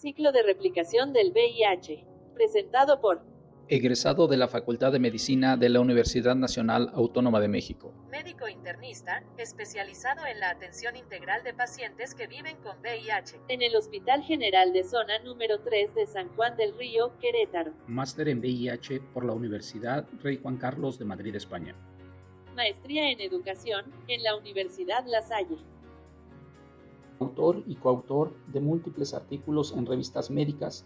Ciclo de replicación del VIH, presentado por egresado de la Facultad de Medicina de la Universidad Nacional Autónoma de México. médico internista, especializado en la atención integral de pacientes que viven con VIH, en el Hospital General de Zona número 3 de San Juan del Río, Querétaro. Máster en VIH por la Universidad Rey Juan Carlos de Madrid, España. Maestría en Educación, en la Universidad La Salle. Autor y coautor de múltiples artículos en revistas médicas.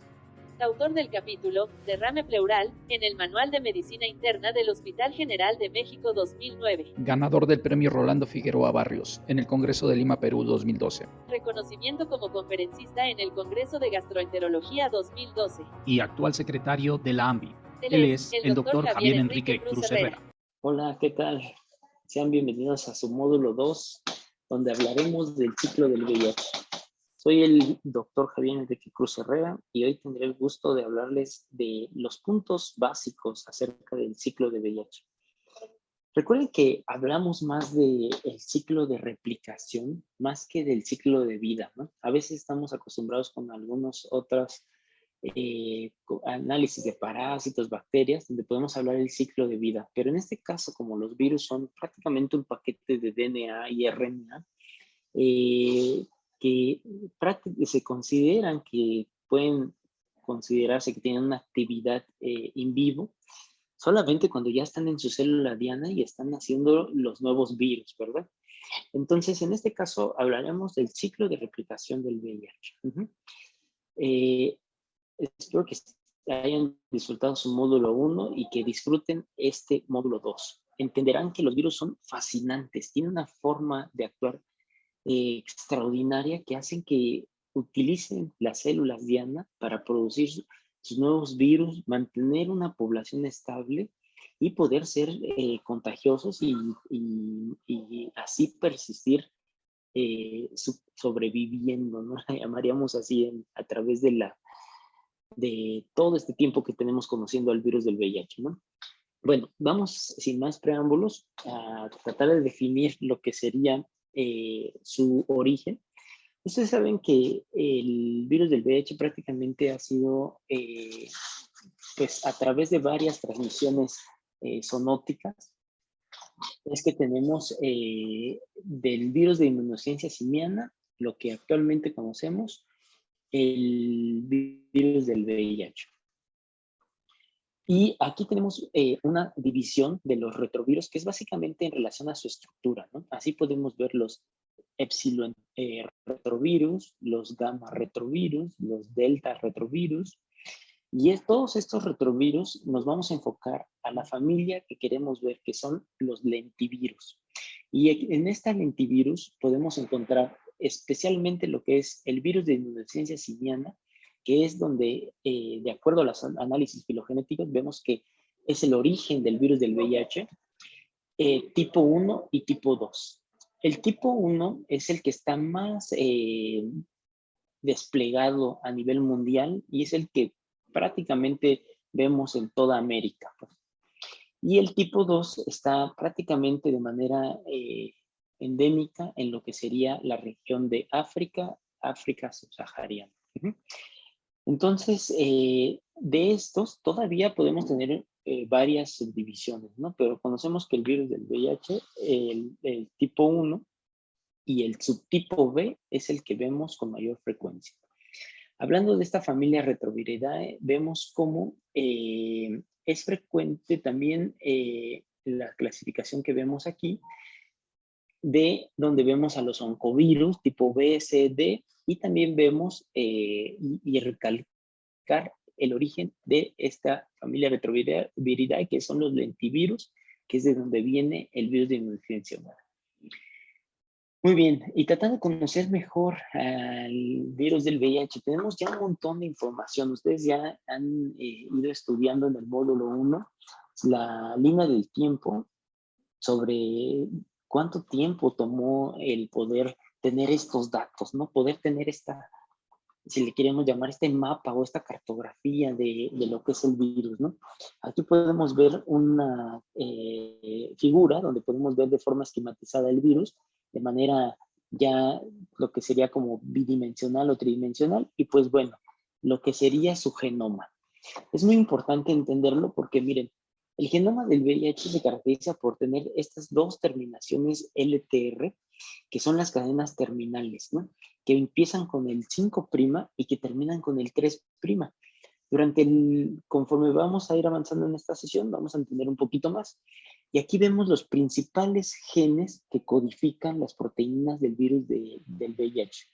Autor del capítulo Derrame pleural, en el Manual de Medicina Interna del Hospital General de México 2009. Ganador del Premio Rolando Figueroa Barrios en el Congreso de Lima, Perú 2012. Reconocimiento como conferencista en el Congreso de Gastroenterología 2012. Y actual secretario de la AMBI. Él es el doctor Javier Enrique Cruz Herrera. Hola, ¿qué tal? Sean bienvenidos a su módulo 2, donde hablaremos del ciclo del VIH. Soy el doctor Javier Enrique Cruz Herrera y hoy tendré el gusto de hablarles de los puntos básicos acerca del ciclo de VIH. Recuerden que hablamos más del ciclo de replicación más que del ciclo de vida, ¿no? A veces estamos acostumbrados con algunos otros análisis de parásitos, bacterias, donde podemos hablar del ciclo de vida. Pero en este caso, como los virus son prácticamente un paquete de DNA y RNA, que se consideran que pueden considerarse que tienen una actividad in vivo, solamente cuando ya están en su célula diana y están haciendo los nuevos virus, ¿verdad? Entonces, en este caso, hablaremos del ciclo de replicación del VIH. Espero que hayan disfrutado su módulo 1 y que disfruten este módulo 2. Entenderán que los virus son fascinantes, tienen una forma de actuar extraordinaria que hacen que utilicen las células diana para producir sus nuevos virus, mantener una población estable y poder ser contagiosos y así persistir sobreviviendo, ¿no? La llamaríamos así a través de todo este tiempo que tenemos conociendo al virus del VIH, ¿no? Bueno, vamos sin más preámbulos a tratar de definir lo que sería su origen. Ustedes saben que el virus del VIH prácticamente ha sido, pues a través de varias transmisiones zoonóticas, es que tenemos del virus de inmunodeficiencia simiana, lo que actualmente conocemos, el virus del VIH. Y aquí tenemos una división de los retrovirus que es básicamente en relación a su estructura, ¿no? Así podemos ver los epsilon retrovirus, los gamma retrovirus, los delta retrovirus. Y todos estos retrovirus nos vamos a enfocar a la familia que queremos ver, que son los lentivirus. Y en esta lentivirus podemos encontrar especialmente lo que es el virus de inmunodeficiencia simiana, que es donde, de acuerdo a los análisis filogenéticos, vemos que es el origen del virus del VIH, tipo 1 y tipo 2. El tipo 1 es el que está más desplegado a nivel mundial y es el que prácticamente vemos en toda América. Y el tipo 2 está prácticamente de manera endémica en lo que sería la región de África subsahariana. Entonces, de estos todavía podemos tener varias subdivisiones, ¿no? Pero conocemos que el virus del VIH, el tipo 1 y el subtipo B es el que vemos con mayor frecuencia. Hablando de esta familia Retroviridae, vemos cómo es frecuente también la clasificación que vemos aquí, de donde vemos a los oncovirus tipo B, C, D, y también vemos y recalcar el origen de esta familia Retroviridae, que son los lentivirus, que es de donde viene el virus de inmunodeficiencia humana. Muy bien, y tratando de conocer mejor al virus del VIH, tenemos ya un montón de información. Ustedes ya han ido estudiando en el módulo 1 la línea del tiempo sobre cuánto tiempo tomó el poder tener estos datos, ¿no? Poder tener esta, si le queremos llamar, este mapa o esta cartografía de lo que es el virus, ¿no? Aquí podemos ver una figura donde podemos ver de forma esquematizada el virus de manera ya lo que sería como bidimensional o tridimensional. Y pues bueno, lo que sería su genoma. Es muy importante entenderlo porque, miren, el genoma del VIH se caracteriza por tener estas dos terminaciones LTR, que son las cadenas terminales, ¿no? Que empiezan con el 5' y que terminan con el 3'. Conforme vamos a ir avanzando en esta sesión, vamos a entender un poquito más. Y aquí vemos los principales genes que codifican las proteínas del virus del VIH.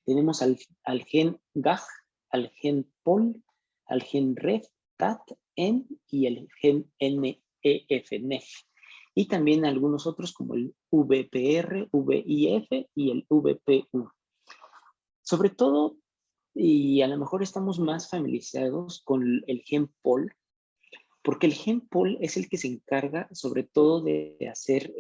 Tenemos al gen GAG, al gen POL, al gen REF, TAT, EN y el gen NEF, NEF. Y también algunos otros como el VPR, VIF y el VPU. Sobre todo, y a lo mejor estamos más familiarizados con el gen POL, porque el gen POL es el que se encarga sobre todo de hacer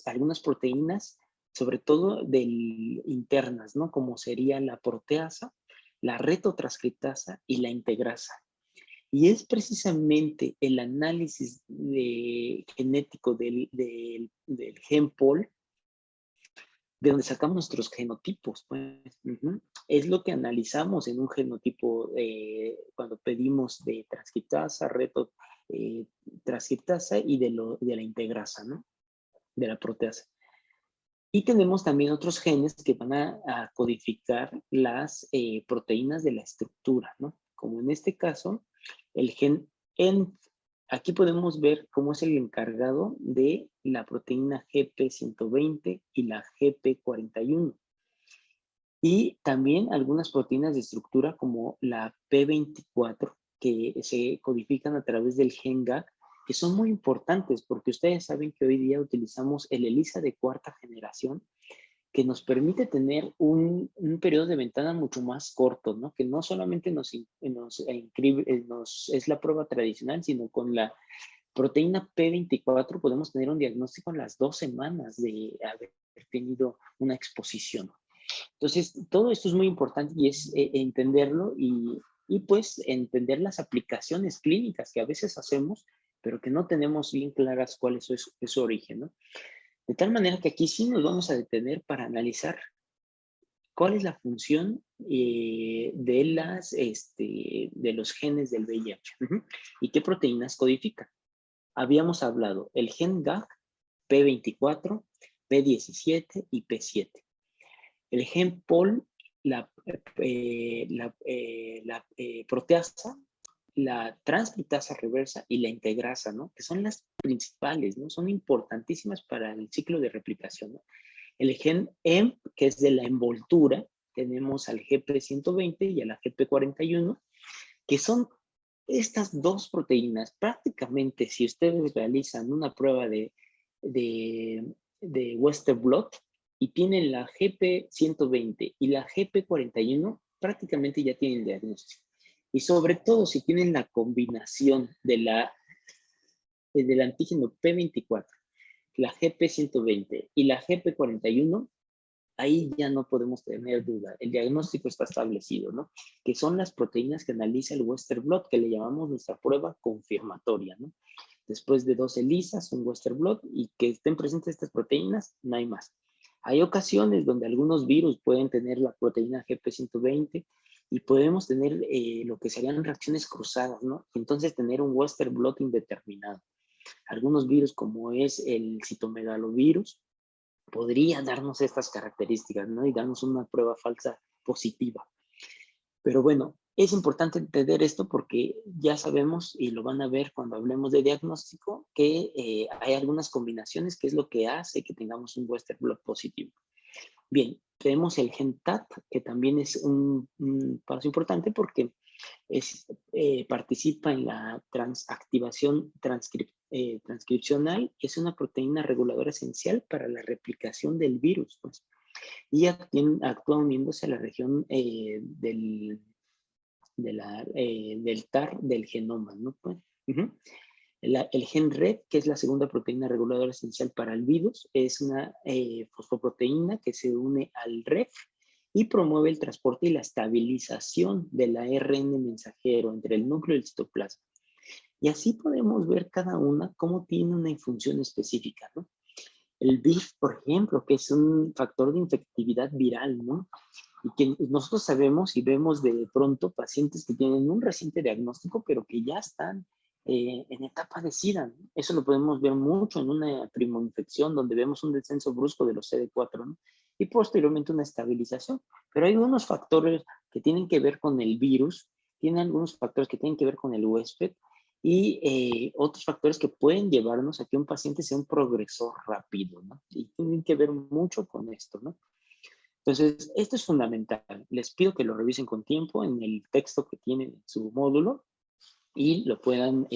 algunas proteínas, sobre todo internas, ¿no? Como sería la proteasa, la retotranscriptasa y la integrasa. Y es precisamente el análisis genético del gen POL de donde sacamos nuestros genotipos, pues. Es lo que analizamos en un genotipo cuando pedimos de transcriptasa, transcriptasa y de la integrasa, ¿no? De la proteasa. Y tenemos también otros genes que van a codificar las proteínas de la estructura, ¿no? Como en este caso, el gen ENF. Aquí podemos ver cómo es el encargado de la proteína GP120 y la GP41. Y también algunas proteínas de estructura como la P24, que se codifican a través del gen GAG, que son muy importantes porque ustedes saben que hoy día utilizamos el ELISA de cuarta generación, que nos permite tener un periodo de ventana mucho más corto, ¿no? Que no solamente es la prueba tradicional, sino con la proteína P24 podemos tener un diagnóstico en las 2 semanas de haber tenido una exposición. Entonces, todo esto es muy importante y es entenderlo y pues entender las aplicaciones clínicas que a veces hacemos, pero que no tenemos bien claras cuál es su origen, ¿no? De tal manera que aquí sí nos vamos a detener para analizar cuál es la función de los genes del VIH y qué proteínas codifican. Habíamos hablado el gen GAG, P24, P17 y P7. El gen POL, la proteasa, la transcriptasa reversa y la integrasa, ¿no? Que son las principales, ¿no? Son importantísimas para el ciclo de replicación, ¿no? El gen EMP, que es de la envoltura, tenemos al GP120 y a la GP41, que son estas dos proteínas. Prácticamente, si ustedes realizan una prueba de Western blot y tienen la GP120 y la GP41, prácticamente ya tienen diagnóstico. Y sobre todo si tienen la combinación del antígeno P24, la GP120 y la GP41, ahí ya no podemos tener duda. El diagnóstico está establecido, ¿no? Que son las proteínas que analiza el Western blot, que le llamamos nuestra prueba confirmatoria, ¿no? Después de 2 ELISAs, un Western blot, y que estén presentes estas proteínas, no hay más. Hay ocasiones donde algunos virus pueden tener la proteína GP120 y podemos tener lo que serían reacciones cruzadas, ¿no? Entonces tener un Western blot indeterminado. Algunos virus, como es el citomegalovirus, podría darnos estas características, ¿no? Y darnos una prueba falsa positiva. Pero bueno, es importante entender esto porque ya sabemos, y lo van a ver cuando hablemos de diagnóstico, que hay algunas combinaciones que es lo que hace que tengamos un Western blot positivo. Bien, tenemos el gen TAT, que también es un paso importante porque participa en la activación transcripcional, que es una proteína reguladora esencial para la replicación del virus, pues. Y actúa uniéndose a la región del TAR del genoma, ¿no? Pues, el gen RED, que es la segunda proteína reguladora esencial para el virus, es una fosfoproteína que se une al REF y promueve el transporte y la estabilización del ARN mensajero entre el núcleo y el citoplasma. Y así podemos ver cada una cómo tiene una función específica, ¿no? el VIH, por ejemplo, que es un factor de infectividad viral, ¿no? Y que nosotros sabemos y vemos de pronto pacientes que tienen un reciente diagnóstico, pero que ya están en etapa de SIDA, ¿no? Eso lo podemos ver mucho en una primoinfección, donde vemos un descenso brusco de los CD4, ¿no? Y posteriormente una estabilización. Pero hay unos factores que tienen que ver con el virus, tienen algunos factores que tienen que ver con el huésped, y otros factores que pueden llevarnos a que un paciente sea un progresor rápido, ¿no? Y tienen que ver mucho con esto, ¿no? Entonces, esto es fundamental. Les pido que lo revisen con tiempo en el texto que tiene su módulo y lo puedan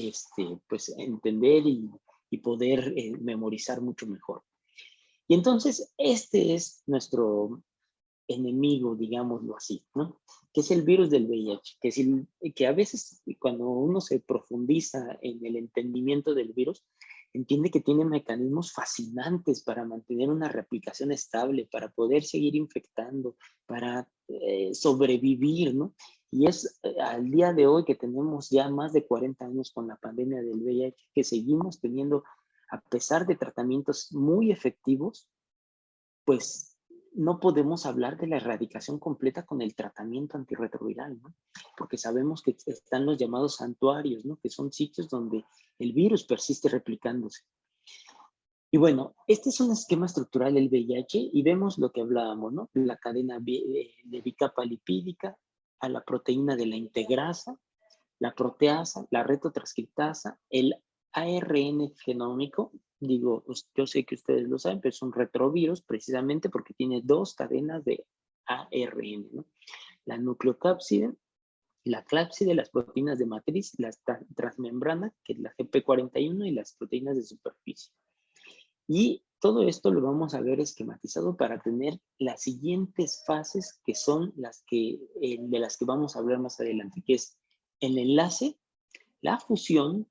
pues, entender y poder memorizar mucho mejor. Y entonces, este es nuestro enemigo, digámoslo así, ¿no? Que es el virus del VIH, que a veces cuando uno se profundiza en el entendimiento del virus, entiende que tiene mecanismos fascinantes para mantener una replicación estable, para poder seguir infectando, para sobrevivir, ¿no? Y es al día de hoy que tenemos ya más de 40 años con la pandemia del VIH, que seguimos teniendo, a pesar de tratamientos muy efectivos, pues no podemos hablar de la erradicación completa con el tratamiento antirretroviral, ¿no? Porque sabemos que están los llamados santuarios, ¿no? Que son sitios donde el virus persiste replicándose. Y bueno, este es un esquema estructural del VIH y vemos lo que hablábamos, ¿no? La cadena de bicapa lipídica, a la proteína de la integrasa, la proteasa, la retrotranscriptasa, el ARN genómico. Digo, yo sé que ustedes lo saben, pero es un retrovirus precisamente porque tiene dos cadenas de ARN, ¿no? La nucleocápside, la clápside, las proteínas de matriz, las transmembrana, que es la GP41, y las proteínas de superficie. Y todo esto lo vamos a ver esquematizado para tener las siguientes fases, que son las que, de las que vamos a hablar más adelante, que es el enlace, la fusión,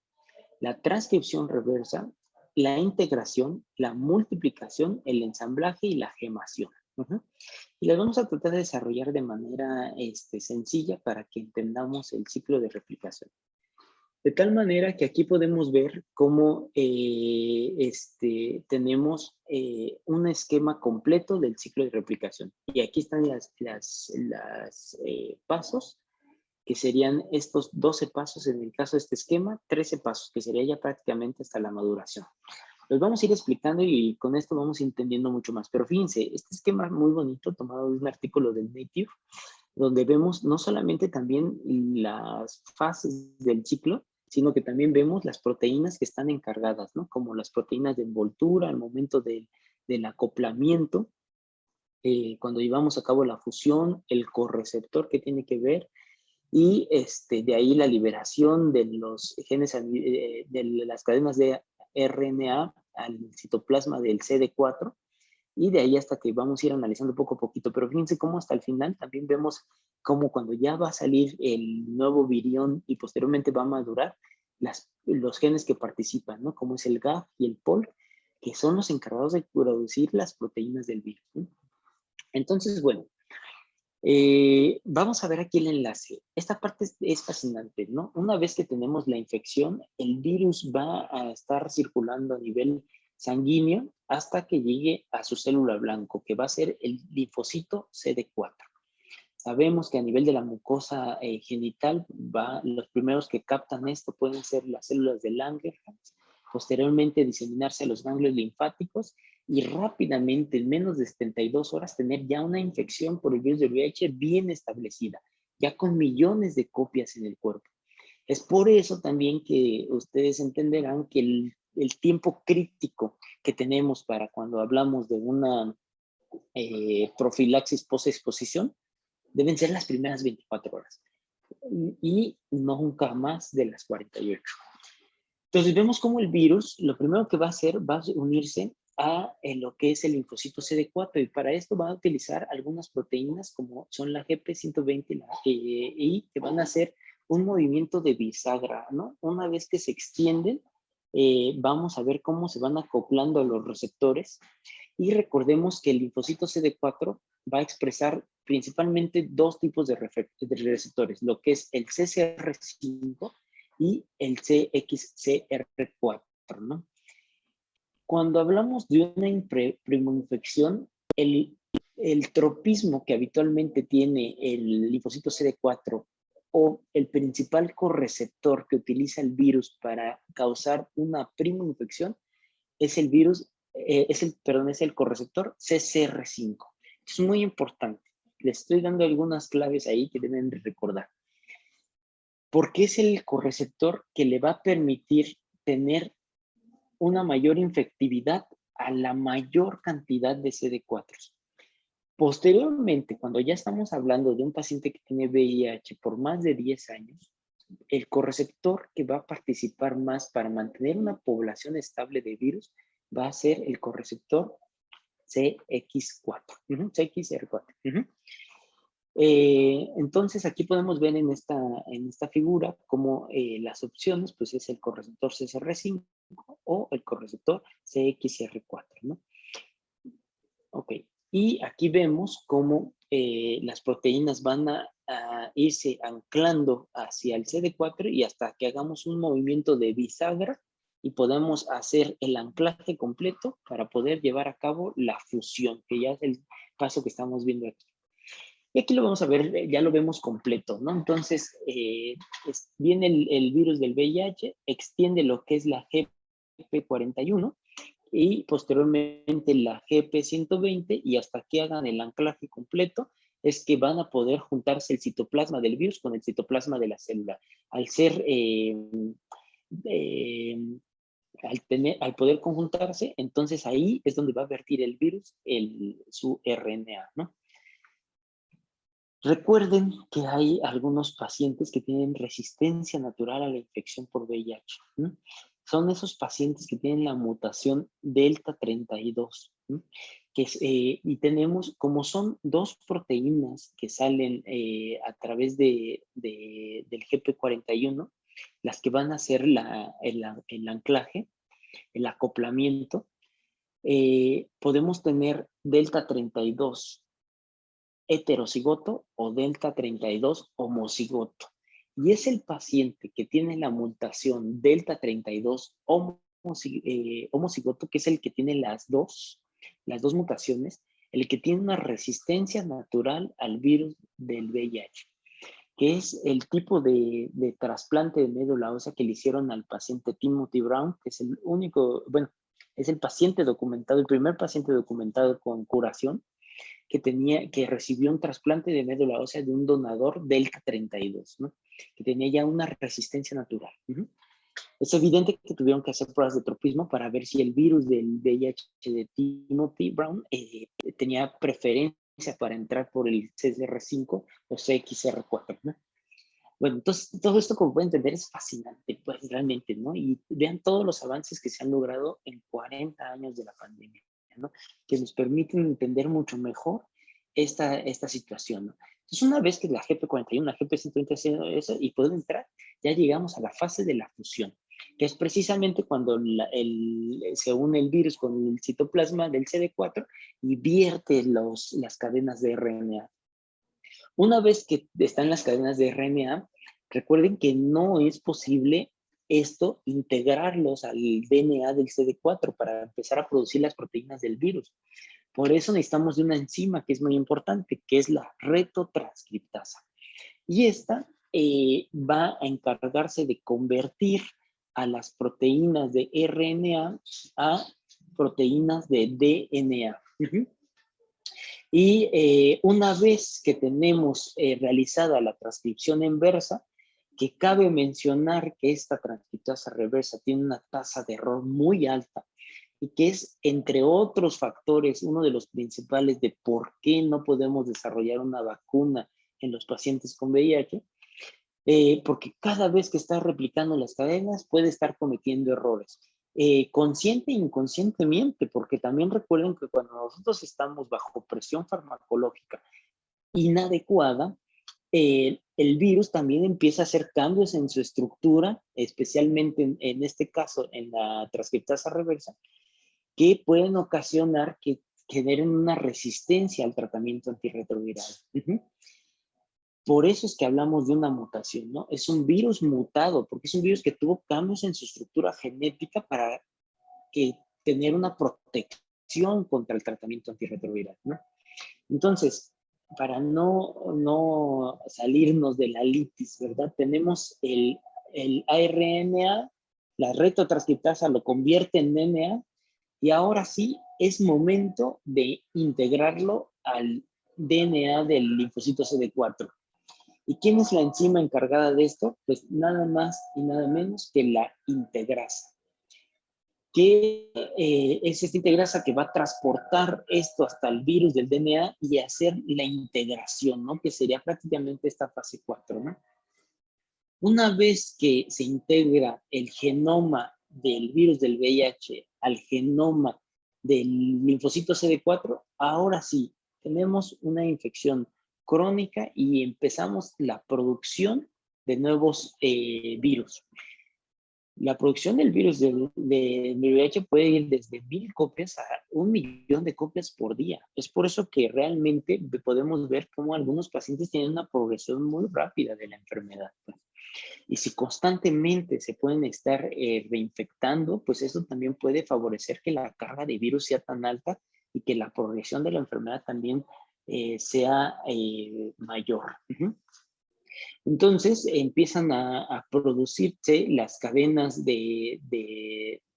la transcripción reversa, la integración, la multiplicación, el ensamblaje y la gemación. Y las vamos a tratar de desarrollar de manera sencilla para que entendamos el ciclo de replicación. De tal manera que aquí podemos ver cómo tenemos un esquema completo del ciclo de replicación. Y aquí están las pasos, que serían estos 12 pasos en el caso de este esquema, 13 pasos, que sería ya prácticamente hasta la maduración. Los vamos a ir explicando y con esto vamos entendiendo mucho más. Pero fíjense, este esquema es muy bonito, tomado de un artículo del Nature, donde vemos no solamente también las fases del ciclo, sino que también vemos las proteínas que están encargadas, ¿no? Como las proteínas de envoltura al momento del acoplamiento, cuando llevamos a cabo la fusión, el correceptor que tiene que ver, y de ahí la liberación de los genes, de las cadenas de RNA al citoplasma del CD4, y de ahí hasta que vamos a ir analizando poco a poquito. Pero fíjense cómo hasta el final también vemos cómo cuando ya va a salir el nuevo virión y posteriormente va a madurar, los genes que participan, ¿no? Como es el GAF y el POL, que son los encargados de producir las proteínas del virus, ¿no? Entonces, bueno, vamos a ver aquí el enlace. Esta parte es fascinante, ¿no? Una vez que tenemos la infección, el virus va a estar circulando a nivel sanguíneo hasta que llegue a su célula blanco, que va a ser el linfocito CD4. Sabemos que a nivel de la mucosa genital, los primeros que captan esto pueden ser las células de Langerhans, posteriormente diseminarse a los ganglios linfáticos y rápidamente, en menos de 72 horas, tener ya una infección por el virus del VIH bien establecida, ya con millones de copias en el cuerpo. Es por eso también que ustedes entenderán que el tiempo crítico que tenemos para cuando hablamos de una profilaxis post-exposición deben ser las primeras 24 horas y nunca más de las 48. Entonces vemos cómo el virus, lo primero que va a hacer, va a unirse a lo que es el linfocito CD4 y para esto va a utilizar algunas proteínas como son la GP120 y que van a hacer un movimiento de bisagra, ¿no? Una vez que se extienden, vamos a ver cómo se van acoplando a los receptores y recordemos que el linfocito CD4 va a expresar principalmente dos tipos de receptores, lo que es el CCR5 y el CXCR4, ¿no? Cuando hablamos de una primoinfección, el tropismo que habitualmente tiene el linfocito CD4 o el principal correceptor que utiliza el virus para causar una primoinfección es el virus, es el correceptor CCR5. Es muy importante. Les estoy dando algunas claves ahí que deben de recordar. Porque es el correceptor que le va a permitir tener una mayor infectividad a la mayor cantidad de CD4. Posteriormente, cuando ya estamos hablando de un paciente que tiene VIH por más de 10 años, el correceptor que va a participar más para mantener una población estable de virus va a ser el correceptor CX4, CXR4. Entonces, aquí podemos ver en esta figura como las opciones, pues es el correceptor CCR5 o el correceptor CXR4, ¿no? Ok, y aquí vemos cómo las proteínas van a irse anclando hacia el CD4 y hasta que hagamos un movimiento de bisagra y podamos hacer el anclaje completo para poder llevar a cabo la fusión, que ya es el paso que estamos viendo aquí. Y aquí lo vamos a ver, ya lo vemos completo, ¿no? Entonces, viene el virus del VIH, extiende lo que es la GP41 y posteriormente la GP120 y hasta que hagan el anclaje completo es que van a poder juntarse el citoplasma del virus con el citoplasma de la célula. Al ser, al poder conjuntarse, entonces ahí es donde va a vertir el virus su RNA, ¿no? Recuerden que hay algunos pacientes que tienen resistencia natural a la infección por VIH. ¿No? Son esos pacientes que tienen la mutación Delta 32. ¿No? Y tenemos, como son dos proteínas que salen a través del GP41, las que van a hacer el anclaje, el acoplamiento, podemos tener Delta 32 heterocigoto o delta 32 homocigoto. Y es el paciente que tiene la mutación delta 32 homocigoto, que es el que tiene las dos mutaciones, el que tiene una resistencia natural al virus del VIH, que es el tipo de trasplante de médula ósea que le hicieron al paciente Timothy Brown, que es el único, bueno, es el paciente documentado, el primer paciente documentado con curación, que recibió un trasplante de médula ósea de un donador delta 32, ¿no? Que tenía ya una resistencia natural. Es evidente que tuvieron que hacer pruebas de tropismo para ver si el virus del VIH de Timothy Brown tenía preferencia para entrar por el CCR5 o CXR4, ¿no? Bueno, entonces todo esto, como pueden entender, es fascinante, pues realmente, ¿no? Y vean todos los avances que se han logrado en 40 años de la pandemia, ¿no? Que nos permiten entender mucho mejor esta situación, ¿no? Entonces, una vez que la GP41, la GP130 eso, y pueden entrar, ya llegamos a la fase de la fusión, que es precisamente cuando se une el virus con el citoplasma del CD4 y vierte las cadenas de RNA. Una vez que están las cadenas de RNA, recuerden que no es posible esto integrarlos al DNA del CD4 para empezar a producir las proteínas del virus. Por eso necesitamos de una enzima que es muy importante, que es la retotranscriptasa. Y esta va a encargarse de convertir a las proteínas de RNA a proteínas de DNA. Y una vez que tenemos realizada la transcripción inversa, que cabe mencionar que esta transcriptasa reversa tiene una tasa de error muy alta y que es, entre otros factores, uno de los principales de por qué no podemos desarrollar una vacuna en los pacientes con VIH, porque cada vez que está replicando las cadenas puede estar cometiendo errores. Consciente e inconscientemente, porque también recuerden que cuando nosotros estamos bajo presión farmacológica inadecuada, el virus también empieza a hacer cambios en su estructura, especialmente en este caso en la transcriptasa reversa, que pueden ocasionar que generen una resistencia al tratamiento antirretroviral. Por eso es que hablamos de una mutación, ¿no? Es un virus mutado, porque es un virus que tuvo cambios en su estructura genética para que tener una protección contra el tratamiento antirretroviral, ¿no? Entonces, para no salirnos de la litis, ¿verdad? Tenemos el ARNA, la retrotranscriptasa lo convierte en DNA, y ahora sí es momento de integrarlo al DNA del linfocito CD4. ¿Y quién es la enzima encargada de esto? Pues nada más y nada menos que la integrasa. ¿Qué es esta integrasa que va a transportar esto hasta el virus del DNA y hacer la integración, ¿no? Que sería prácticamente esta fase 4, ¿no? Una vez que se integra el genoma del virus del VIH al genoma del linfocito CD4, ahora sí, tenemos una infección crónica y empezamos la producción de nuevos virus. La producción del virus del VIH puede ir desde 1000 copias a 1.000.000 de copias por día. Es por eso que realmente podemos ver cómo algunos pacientes tienen una progresión muy rápida de la enfermedad. Y si constantemente se pueden estar reinfectando, pues eso también puede favorecer que la carga de virus sea tan alta y que la progresión de la enfermedad también sea mayor. Entonces empiezan a producirse las cadenas de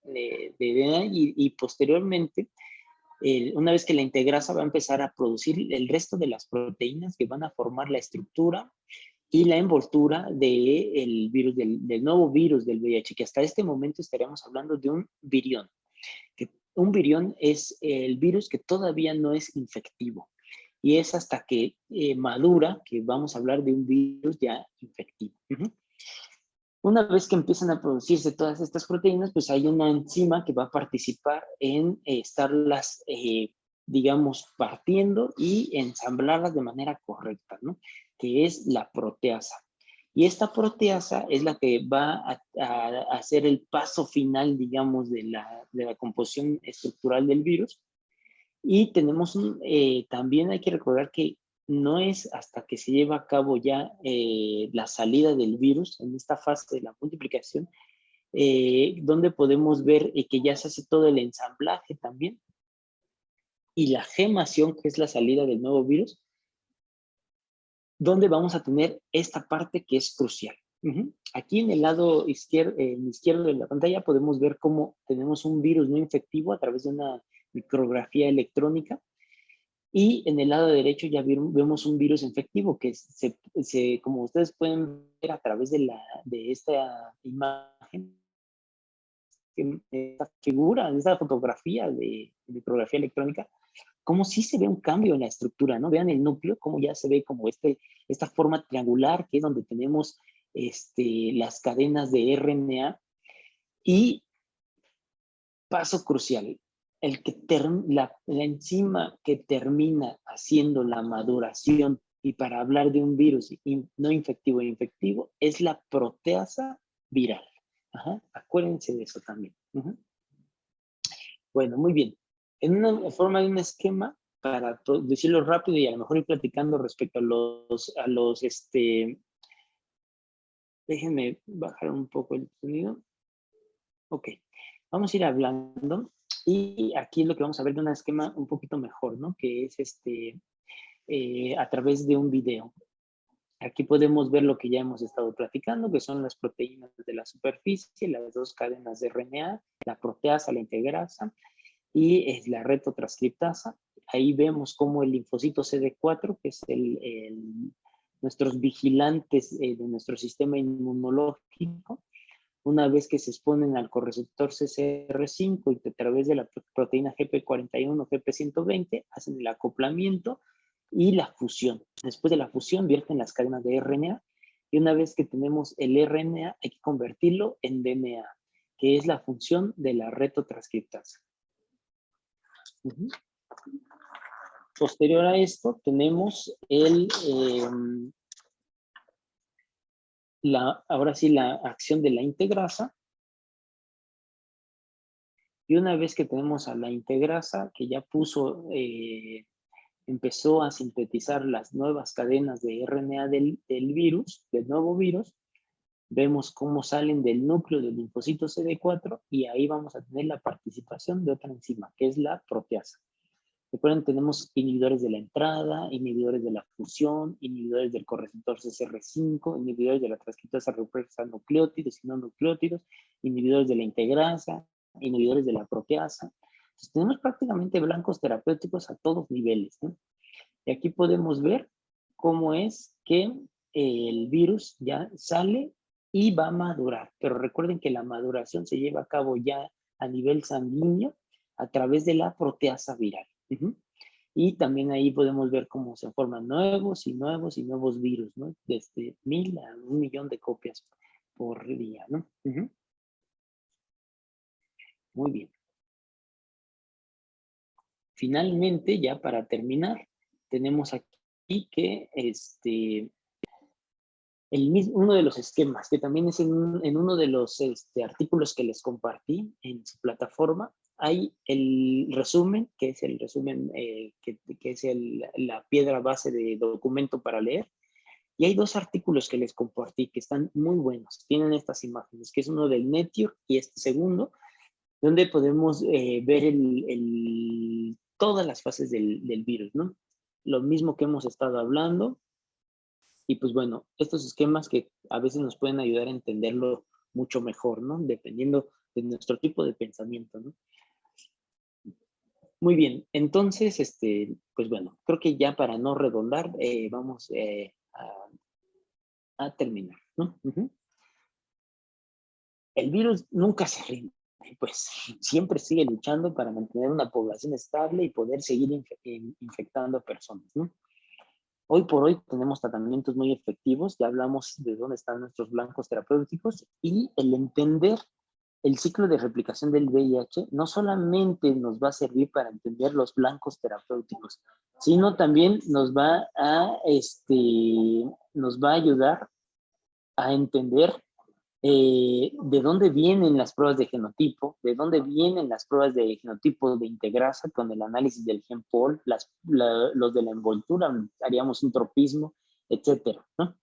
DNA y posteriormente, una vez que la integrasa va a empezar a producir el resto de las proteínas que van a formar la estructura y la envoltura del virus, del nuevo virus del VIH, que hasta este momento estaríamos hablando de un virión. Un virión es el virus que todavía no es infectivo. Y es hasta que madura que vamos a hablar de un virus ya infectivo. Una vez que empiezan a producirse todas estas proteínas, pues hay una enzima que va a participar en estarlas, digamos, partiendo y ensamblarlas de manera correcta, ¿no? Que es la proteasa. Y esta proteasa es la que va a hacer el paso final, digamos, de la composición estructural del virus. Y tenemos también hay que recordar que no es hasta que se lleva a cabo ya la salida del virus en esta fase de la multiplicación, donde podemos ver que ya se hace todo el ensamblaje también y la gemación, que es la salida del nuevo virus, donde vamos a tener esta parte que es crucial. Aquí en el lado izquierdo de la pantalla podemos ver cómo tenemos un virus no infectivo a través de una micrografía electrónica. Y en el lado derecho ya vemos un virus infectivo que como ustedes pueden ver a través de esta imagen, esta figura, esta fotografía de micrografía electrónica, como sí se ve un cambio en la estructura, ¿no? Vean el núcleo, cómo ya se ve como esta forma triangular, que es donde tenemos las cadenas de RNA. Y paso crucial, la enzima que termina haciendo la maduración, y para hablar de un virus no infectivo e infectivo, es la proteasa viral. Acuérdense de eso también. Bueno, muy bien. En una forma de un esquema, para decirlo rápido y a lo mejor ir platicando respecto a los déjenme bajar un poco el sonido. Ok, vamos a ir hablando y aquí es lo que vamos a ver de un esquema un poquito mejor, ¿no? Que es a través de un video. Aquí podemos ver lo que ya hemos estado platicando, que son las proteínas de la superficie, las dos cadenas de RNA, la proteasa, la integrasa y la retrotranscriptasa. Ahí vemos cómo el linfocito CD4, que es nuestros vigilantes de nuestro sistema inmunológico, una vez que se exponen al correceptor CCR5 y a través de la proteína GP41, GP120, hacen el acoplamiento y la fusión. Después de la fusión vierten las cadenas de RNA y una vez que tenemos el RNA hay que convertirlo en DNA, que es la función de la retrotranscriptasa. Posterior a esto tenemos ahora sí la acción de la integrasa. Y una vez que tenemos a la integrasa que ya empezó a sintetizar las nuevas cadenas de RNA del virus, del nuevo virus, vemos cómo salen del núcleo del linfocito CD4 y ahí vamos a tener la participación de otra enzima, que es la proteasa. Recuerden, tenemos inhibidores de la entrada, inhibidores de la fusión, inhibidores del correceptor CCR5, inhibidores de la transcriptasa reversa nucleótidos y no nucleótidos, inhibidores de la integrasa, inhibidores de la proteasa. Entonces, tenemos prácticamente blancos terapéuticos a todos niveles, ¿no? Y aquí podemos ver cómo es que el virus ya sale y va a madurar. Pero recuerden que la maduración se lleva a cabo ya a nivel sanguíneo a través de la proteasa viral. Y también ahí podemos ver cómo se forman nuevos y nuevos y nuevos virus, ¿no? Desde 1000 a 1.000.000 de copias por día, ¿no? Muy bien. Finalmente, ya para terminar, tenemos aquí que uno de los esquemas, que también es en uno de los artículos que les compartí en su plataforma, hay el resumen, que es el resumen, que es la piedra base de documento para leer, y hay dos artículos que les compartí que están muy buenos. Tienen estas imágenes, que es uno del Network y este segundo, donde podemos ver todas las fases del virus, ¿no? Lo mismo que hemos estado hablando. Y pues bueno, estos esquemas que a veces nos pueden ayudar a entenderlo mucho mejor, ¿no? Dependiendo de nuestro tipo de pensamiento, ¿no? Muy bien, entonces, pues bueno, creo que ya para no redondar, vamos a terminar, ¿no? El virus nunca se rinde, pues siempre sigue luchando para mantener una población estable y poder seguir infectando personas, ¿no? Hoy por hoy tenemos tratamientos muy efectivos, ya hablamos de dónde están nuestros blancos terapéuticos y el entender el ciclo de replicación del VIH no solamente nos va a servir para entender los blancos terapéuticos, sino también nos va a ayudar a entender de dónde vienen las pruebas de genotipo, de dónde vienen las pruebas de genotipo de integrasa con el análisis del GenPol, los de la envoltura, haríamos un tropismo, etcétera, ¿no?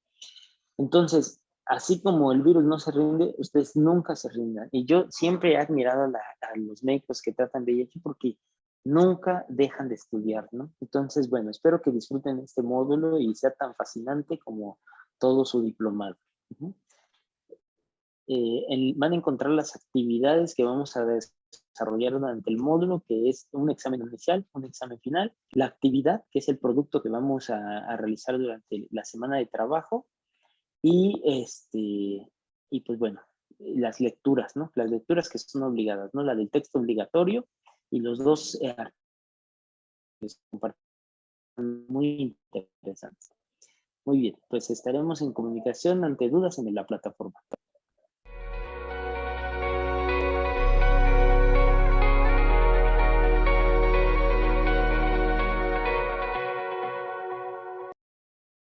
Entonces, así como el virus no se rinde, ustedes nunca se rindan. Y yo siempre he admirado a los médicos que tratan VIH porque nunca dejan de estudiar, ¿no? Entonces, bueno, espero que disfruten este módulo y sea tan fascinante como todo su diplomado. Van a encontrar las actividades que vamos a desarrollar durante el módulo, que es un examen inicial, un examen final, la actividad, que es el producto que vamos a realizar durante la semana de trabajo, y pues bueno, las lecturas, ¿no? Las lecturas que son obligadas, ¿no? La del texto obligatorio y los dos muy interesantes. Muy bien, pues estaremos en comunicación ante dudas en la plataforma.